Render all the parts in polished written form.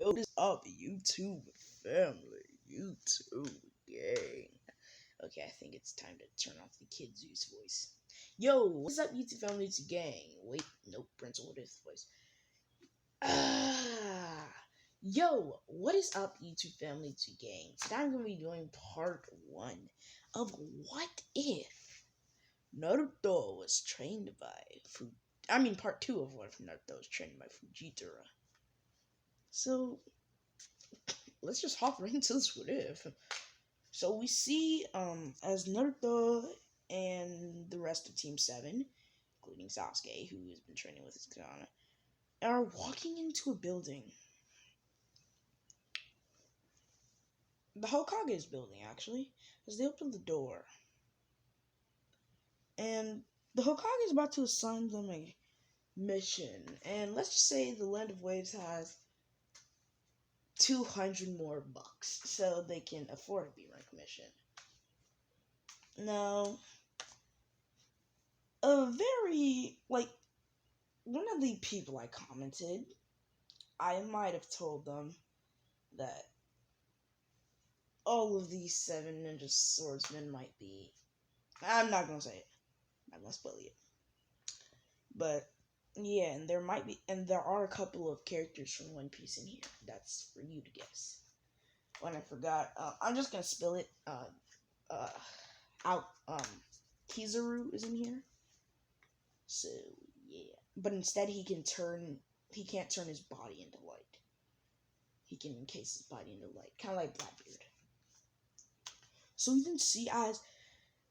What is up, YouTube family? YouTube gang. Okay, I think it's time to turn off the kid Zeus voice. Yo, what's up, YouTube family? It's gang. Wait, nope, Prince what is voice. Ah, yo, what is up, YouTube family? It's gang. Today I'm gonna be doing part 1 of What If Naruto was trained by part 2 of What If Naruto was trained by Fujitora. So let's just hop right into this what if. So we see as Naruto and the rest of Team 7, including Sasuke, who has been training with his katana, are walking into a building. The Hokage's building, actually, as they open the door. And the Hokage is about to assign them a mission. And let's just say the Land of Waves has 200 more bucks, so they can afford a B-rank mission. Now, one of the people I commented, I might have told them that all of these 7 ninja swordsmen might be, I'm not gonna say it, I'm gonna spoil it, but yeah, and there are a couple of characters from One Piece in here. That's for you to guess. When I forgot, I'm just gonna spill it. Kizaru is in here. So yeah, but instead he can't turn his body into light. He can encase his body into light, kind of like Blackbeard. So we then see as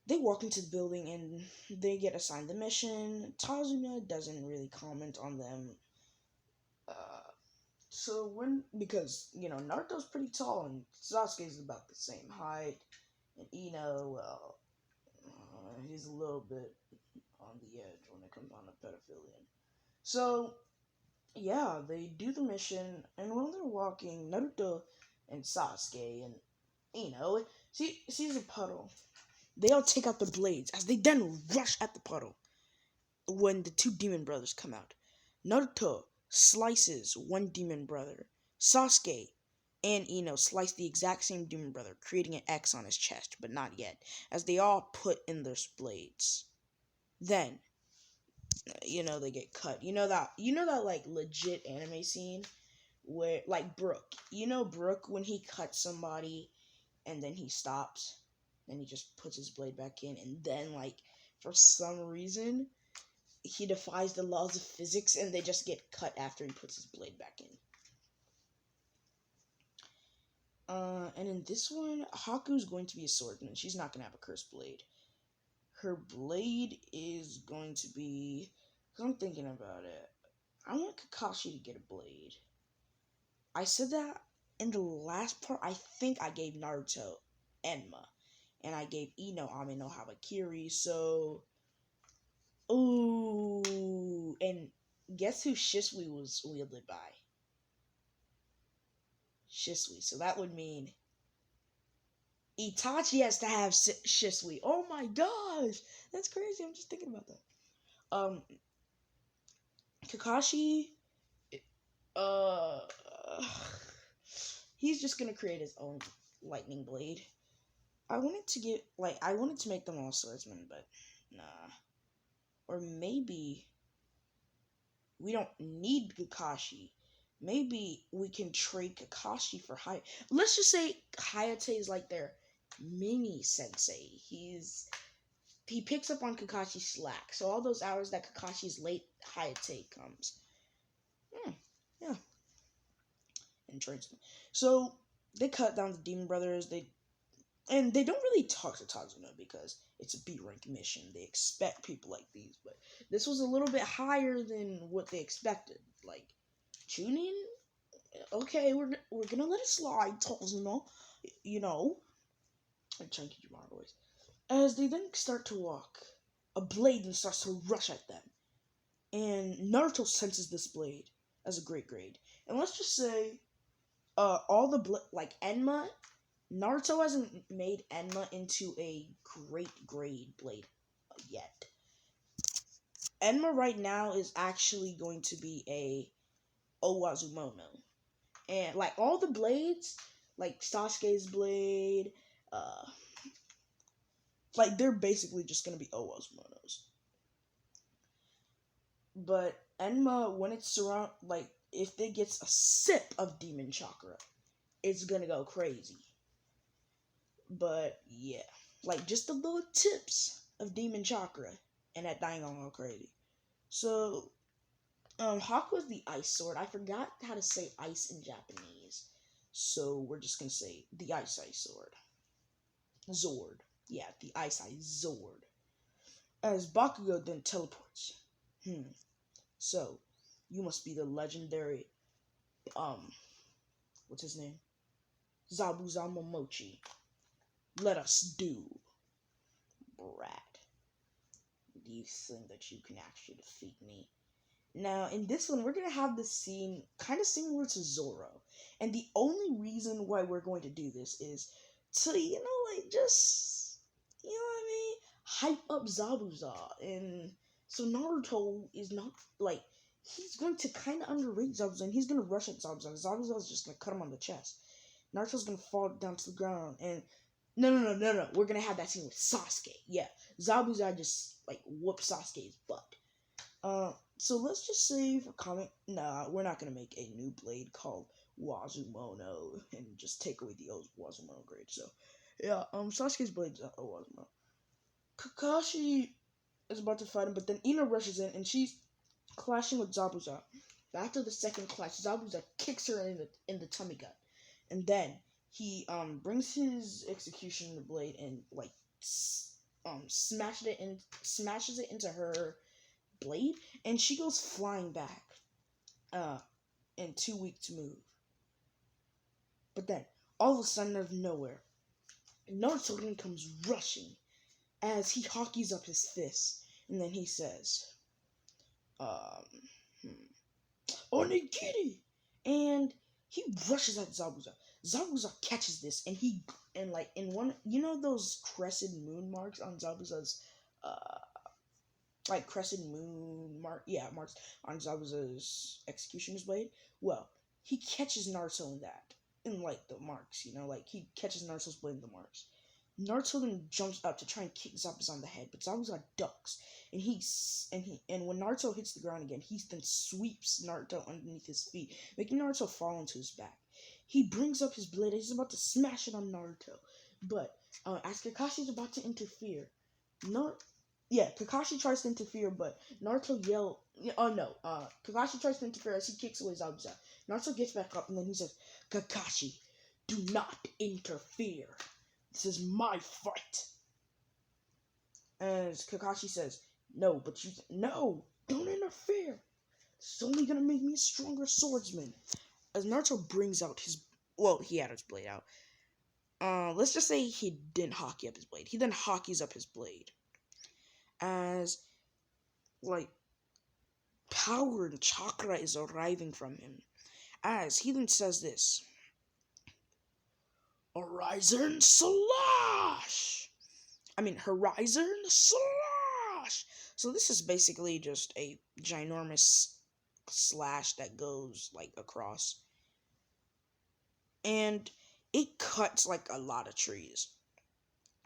they walk into the building and they get assigned the mission. Tazuna doesn't really comment on them. Because Naruto's pretty tall and Sasuke's about the same height, and he's a little bit on the edge when it comes on to pedophilia. So yeah, they do the mission, and while they're walking, Naruto and Sasuke and sees a puddle. They all take out their blades as they then rush at the puddle. When the 2 demon brothers come out, Naruto slices one demon brother. Sasuke and Ino slice the exact same demon brother, creating an X on his chest, but not yet, as they all put in their blades. Then, they get cut. You know that like legit anime scene where like Brook. Brook when he cuts somebody and then he stops, then he just puts his blade back in, and then like for some reason he defies the laws of physics and they just get cut after he puts his blade back in. And in this one, Haku's going to be a swordsman. She's not going to have a cursed blade. Her blade is going to be, because I'm thinking about it, I want Kakashi to get a blade. I said that in the last part. I think I gave Naruto Enma, and I gave Ino Ame no Habakiri, so ooh, and guess who Shisui was wielded by? Shisui. So that would mean Itachi has to have Shisui. Oh my gosh, that's crazy. I'm just thinking about that. Kakashi, uh, he's just gonna create his own lightning blade. I wanted to make them all swordsmen, but nah. Or maybe we don't need Kakashi. Maybe we can trade Kakashi for Hayate. Let's just say Hayate is like their mini sensei. He picks up on Kakashi's slack. So all those hours that Kakashi's late, Hayate comes. Yeah. And trains them. So they cut down the Demon Brothers. They don't really talk to Tazuna because it's a B-rank mission. They expect people like these, but this was a little bit higher than what they expected. Like, Chunin? Okay, we're gonna let it slide, Tazuna. And Chunky Jamar boys. As they then start to walk, a blade then starts to rush at them. And Naruto senses this blade as a great grade. And let's just say, all the Enma, Naruto hasn't made Enma into a great grade blade yet. Enma right now is actually going to be a Owazumono. And like all the blades, like Sasuke's blade, uh, like they're basically just gonna be Orochimaru's. But Enma, when it's surround, like if it gets a sip of demon chakra, it's gonna go crazy. But yeah, like just the little tips of demon chakra, and that thing gonna go crazy. So, Haku is the ice sword. I forgot how to say ice in Japanese, so we're just gonna say the ice sword. Zord. Yeah, the ice Zord. As Bakugo then teleports. So, you must be the legendary, um, what's his name? Zabuza Mommochi. Let us do, brat. Do you think that you can actually defeat me? Now, in this one, we're going to have this scene kind of similar to Zoro. And the only reason why we're going to do this is to, like, just, what I mean? Hype up Zabuza. And so Naruto is not, like, he's going to kind of underrate Zabuza, and he's going to rush at Zabuza. Zabuza is just going to cut him on the chest. Naruto's going to fall down to the ground, and no. We're going to have that scene with Sasuke. Yeah, Zabuza just, like, whoops Sasuke's butt. So let's just say for comment, nah, we're not gonna make a new blade called Wazumono and just take away the old Wazumono grade. So, yeah, Sasuke's blade's Wazumono. Kakashi is about to fight him, but then Ina rushes in and she's clashing with Zabuza. After the second clash, Zabuza kicks her in the tummy gut, and then he brings his executioner blade and like smashes it into her blade, and she goes flying back and too weak to move. But then all of a sudden, out of nowhere, Naruto comes rushing as he hockeys up his fist, and then he says, Onigiri! And he rushes at Zabuza. Zabuza catches this, and like in one, those crescent moon marks on Zabuza's like crescent moon marks on Zabuza's executioner's blade. Well, he catches Naruto in like the marks, like he catches Naruto's blade in the marks. Naruto then jumps up to try and kick Zabuza on the head, but Zabuza ducks, and when Naruto hits the ground again, he then sweeps Naruto underneath his feet, making Naruto fall onto his back. He brings up his blade and he's about to smash it on Naruto, but as Kakashi's about to interfere, Kakashi tries to interfere, but Naruto yells, oh no, Kakashi tries to interfere as he kicks away Zabuza. Naruto gets back up and then he says, Kakashi, do not interfere. This is my fight. As Kakashi says, no, don't interfere. This is only gonna make me a stronger swordsman. As Naruto brings out he had his blade out. Let's just say he didn't hockey up his blade. He then hockeys up his blade. As, like, power and chakra is arriving from him. As he then says this, Horizon Slash! Horizon Slash! So this is basically just a ginormous slash that goes, like, across. And it cuts, like, a lot of trees.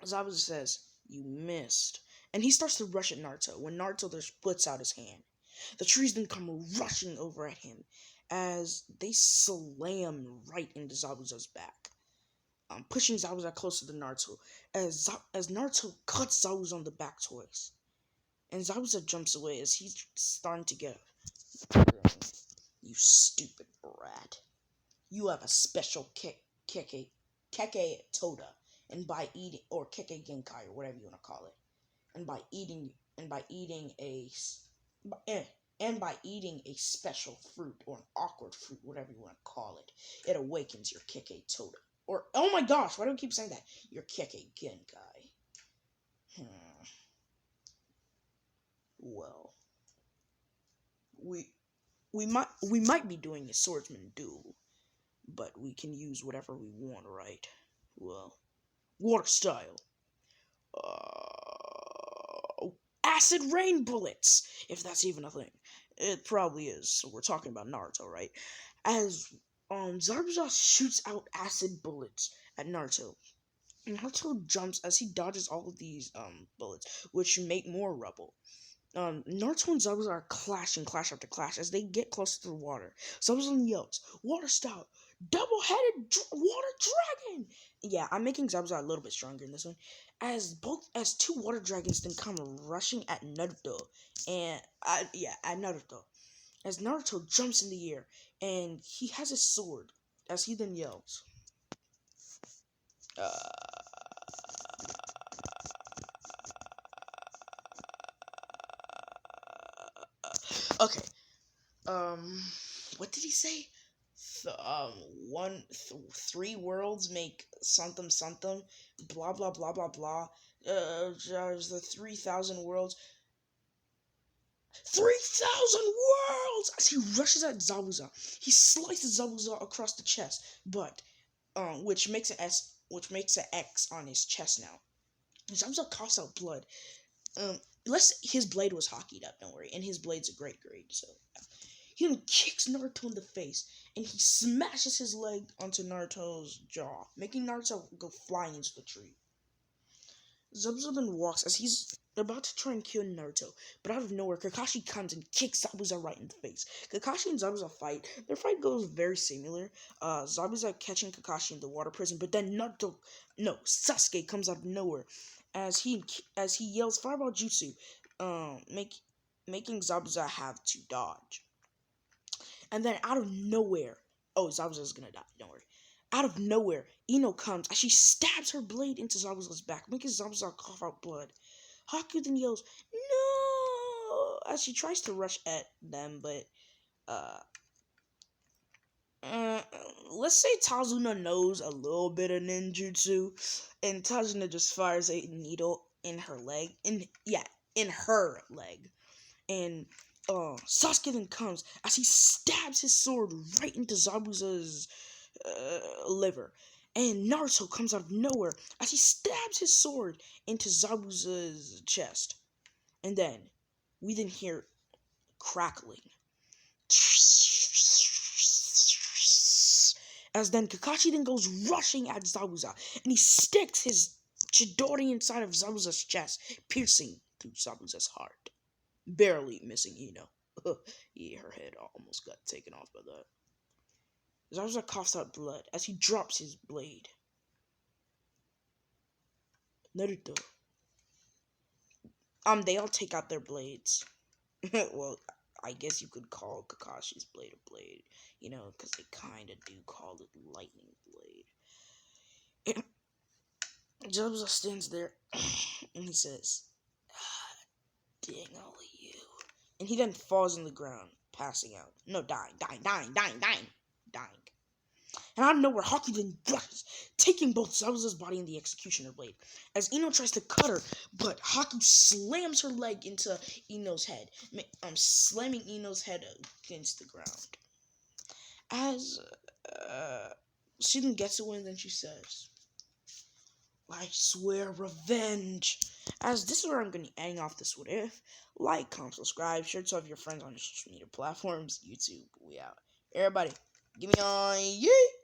Zabuza says, you missed. And he starts to rush at Naruto when Naruto there splits out his hand. The trees then come rushing over at him as they slam right into Zabuza's back, pushing Zabuza closer to Naruto as Naruto cuts Zabuza on the back twice. And Zabuza jumps away as he's starting to get up. You stupid brat. You have a special Keke Toda, and by eating, or Keke Genkai, or whatever you want to call it. And by eating a special fruit, or an awkward fruit, whatever you want to call it, it awakens your Keke Toda. Or, oh my gosh, why do I keep saying that? Your Keke Genkai. Well, we might be doing a swordsman duel, but we can use whatever we want, right? Well, water style. Acid rain bullets, if that's even a thing. It probably is. So we're talking about Naruto, right? As Zabuza shoots out acid bullets at Naruto. Naruto jumps as he dodges all of these bullets, which make more rubble. Naruto and Zabuza are clashing, clash after clash, as they get closer to the water. Zabuza yells, "Water Stout! Double-headed water dragon!" Yeah, I'm making Zabuza a little bit stronger in this one, as two water dragons then come rushing at Naruto, and at Naruto. As Naruto jumps in the air, and he has his sword, as he then yells, uh, okay, um, what did he say? Th- um, three worlds make something something, blah blah blah blah blah. There's the 3,000 worlds. 3,000 worlds! As he rushes at Zabuza, he slices Zabuza across the chest, but which makes an X on his chest now. Zabuza coughs out blood. His blade was hockeyed up, don't worry, and his blade's a great grade, so yeah. He then kicks Naruto in the face, and he smashes his leg onto Naruto's jaw, making Naruto go flying into the tree. Zabuza then walks as he's about to try and kill Naruto, but out of nowhere, Kakashi comes and kicks Zabuza right in the face. Kakashi and Zabuza fight. Their fight goes very similar. Zabuza catching Kakashi in the water prison, but then Sasuke comes out of nowhere as he yells Fireball Jutsu, making Zabuza have to dodge. And then out of nowhere, Zabuza's gonna die. Don't worry. Out of nowhere, Ino comes as she stabs her blade into Zabuza's back, making Zabuza cough out blood. Haku then yells, "No!" as she tries to rush at them, but uh, uh let's say Tazuna knows a little bit of ninjutsu, and Tazuna just fires a needle in her leg, in her leg, and Sasuke then comes as he stabs his sword right into Zabuza's liver. And Naruto comes out of nowhere as he stabs his sword into Zabuza's chest. And then we then hear crackling. As then Kakashi then goes rushing at Zabuza, and he sticks his Chidori inside of Zabuza's chest, piercing through Zabuza's heart. Barely missing Ino. Yeah, her head almost got taken off by that. Zabuza coughs out blood as he drops his blade. Naruto. They all take out their blades. Well, I guess you could call Kakashi's blade a blade, because they kind of do call it lightning blade. And Zabuza stands there, and he says, "Dang all of you." And he then falls on the ground, passing out. No, dying. And out of nowhere, Haku then rushes, taking both Zabuza's body and the executioner blade. As Ino tries to cut her, but Haku slams her leg into Ino's head, slamming Ino's head against the ground. As she then gets away, and then she says, "I swear revenge." As this is where I'm going to be ending off this what if. Like, comment, subscribe, share it with your friends on your social media platforms, YouTube. We out. Everybody, give me on, yeet!